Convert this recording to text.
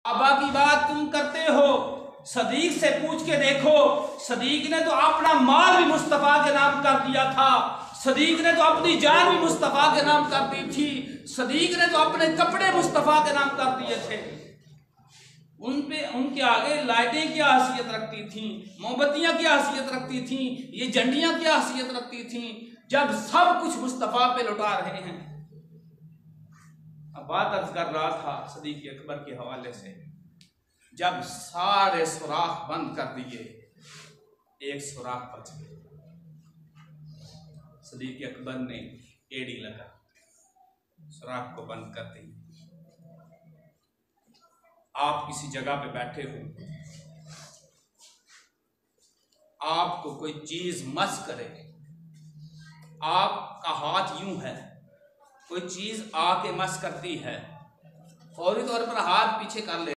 बाबा की बात तुम करते हो, सदीक से पूछ के देखो। सदीक ने तो अपना माल भी मुस्तफा के नाम कर दिया था। सदीक ने तो अपनी जान भी मुस्तफा के नाम कर दी थी। सदीक ने तो अपने कपड़े मुस्तफा के नाम कर दिए थे। उनके आगे लाइटें क्या हैसियत रखती थी, मोमबत्तियां क्या हैसियत रखती थी, ये झंडियां क्या हैसियत रखती थी, जब सब कुछ मुस्तफा पे लौटा रहे हैं। अब बात अर्ज कर रहा था सदीक अकबर के हवाले से, जब सारे सुराख बंद कर दिए, एक सुराख बच गया। सदीक अकबर ने एड़ी लगा, सुराख को बंद कर दी। आप किसी जगह पे बैठे हो, आपको कोई चीज मस करे, आपका हाथ यूं है, कोई चीज आके मस करती है, फौरी तौर पर हाथ पीछे कर ले।